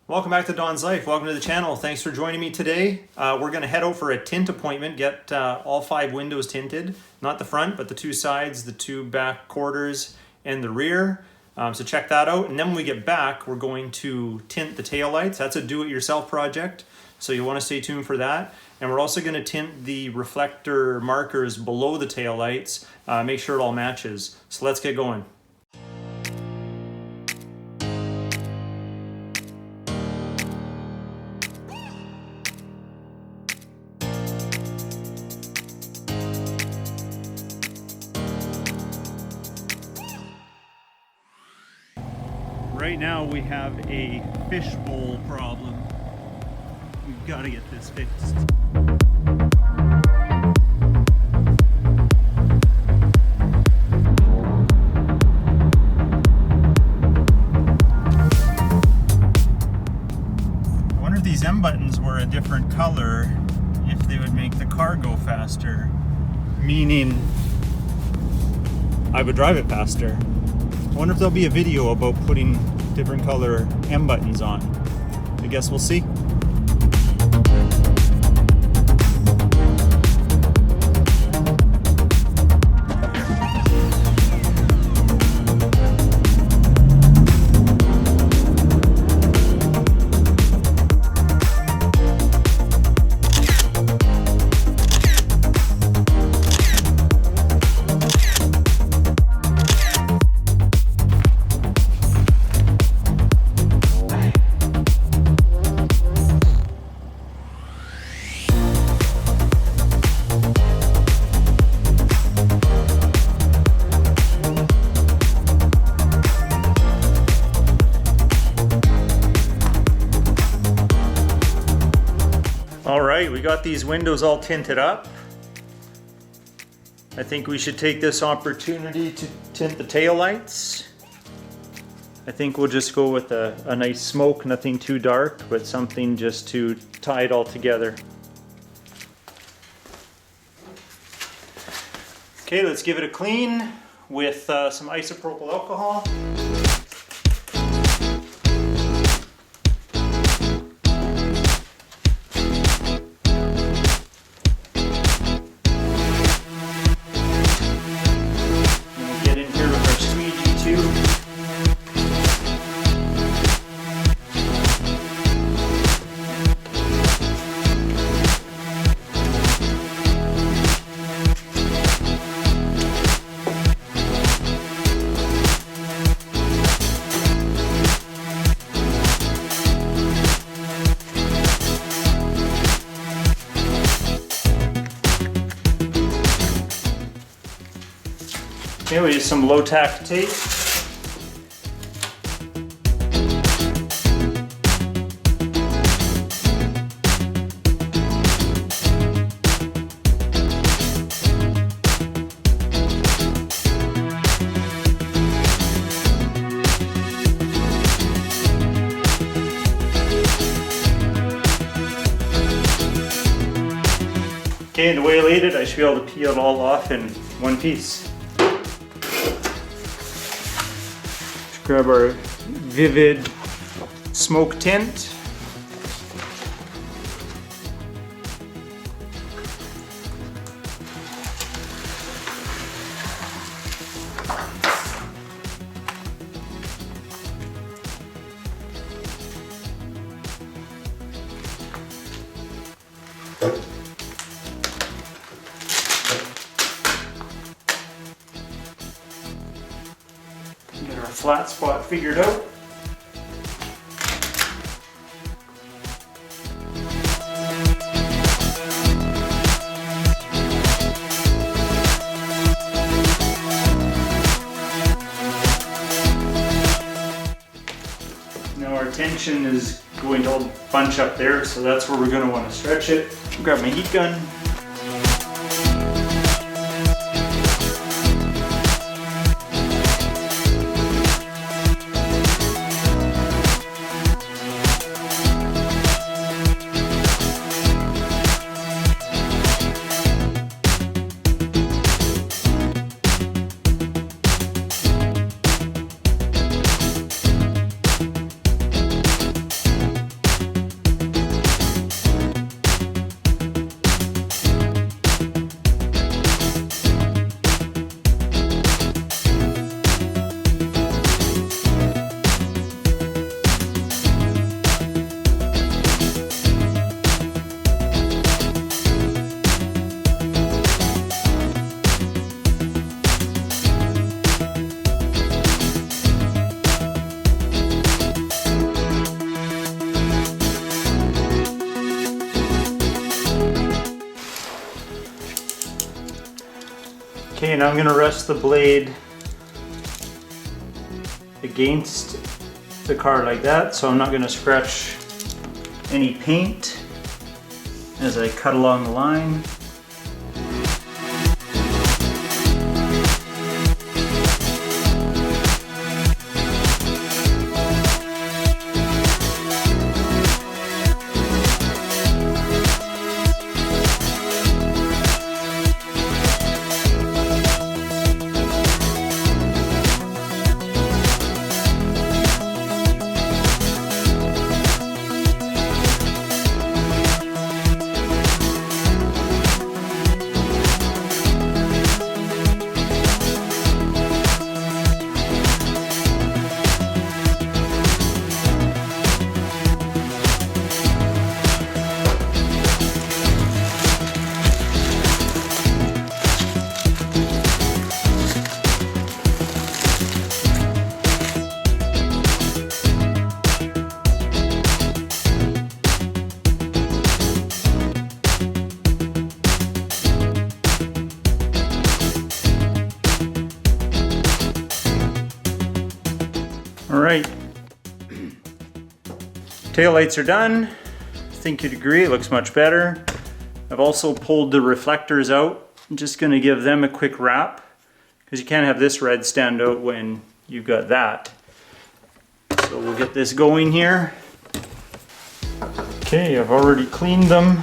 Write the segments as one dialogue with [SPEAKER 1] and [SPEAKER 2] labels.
[SPEAKER 1] Welcome back to Don's Life. Welcome to the channel. Thanks for joining me today. We're going to head out for a tint appointment, get all 5 windows tinted. Not the front, but the 2 sides, the 2 back quarters, and the rear. So check that out. And then when we get back, we're going to tint the taillights. That's a do-it-yourself project, so you'll want to stay tuned for that. And we're also going to tint the reflector markers below the taillights. Make sure it all matches. So let's get going. Right now we have a fishbowl problem. We've got to get this fixed. I wonder if these M buttons were a different color, if they would make the car go faster. Meaning, I would drive it faster. I wonder if there'll be a video about putting different color M buttons on. I guess we'll see. Alright, we got these windows all tinted up. I think we should take this opportunity to tint the taillights. I think we'll just go with a nice smoke, nothing too dark, but something just to tie it all together. Okay, let's give it a clean with some isopropyl alcohol. Okay, we use some low-tack tape. Okay, and the way I laid it, I should be able to peel it all off in one piece. Grab our VVIVID smoke tint. Get our flat spot figured out. Now our tension is going to all bunch up there, so that's where we're going to want to stretch it. Grab my heat gun.
[SPEAKER 2] Okay, now I'm going to rest the blade against the car like that, so I'm not going to scratch any paint as I cut along the line. All right, taillights are done. I think you'd agree, it looks much better. I've also pulled the reflectors out. I'm just gonna give them a quick wrap because you can't have this red stand out when you've got that. So we'll get this going here. Okay, I've already cleaned them.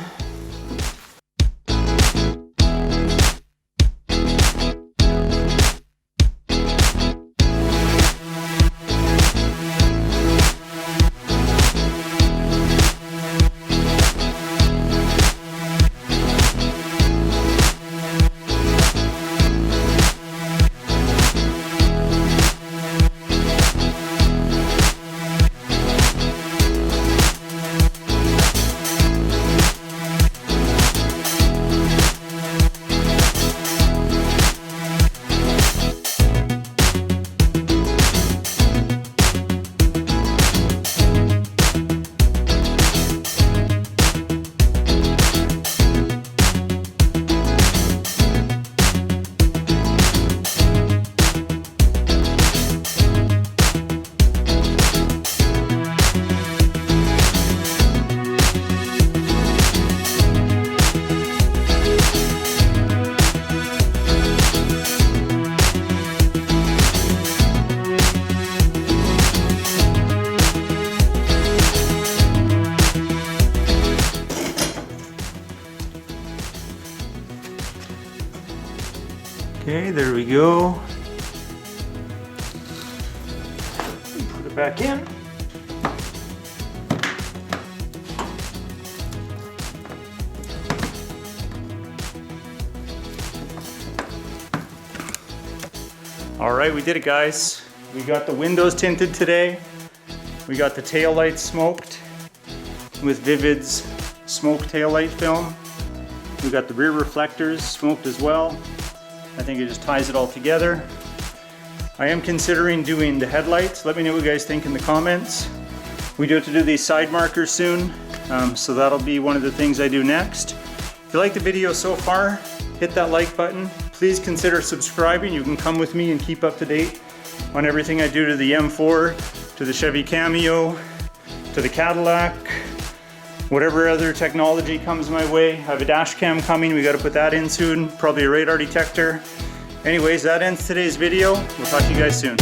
[SPEAKER 2] Okay, there we go. Put it back in. All right, we did it, guys. We got the windows tinted today. We got the tail lights smoked with VVIVID's smoke tail light film. We got the rear reflectors smoked as well. I think it just ties it all together. I am considering doing the headlights. Let me know what you guys think in the comments. We do have to do these side markers soon, so that'll be one of the things I do next. If you like the video so far, hit that like button. Please consider subscribing. You can come with me and keep up to date on everything I do to the M4, to the Chevy Cameo, to the Cadillac, whatever other technology comes my way. I have a dash cam coming, we got to put that in soon, probably a radar detector. Anyways, that ends today's video. We'll talk to you guys soon.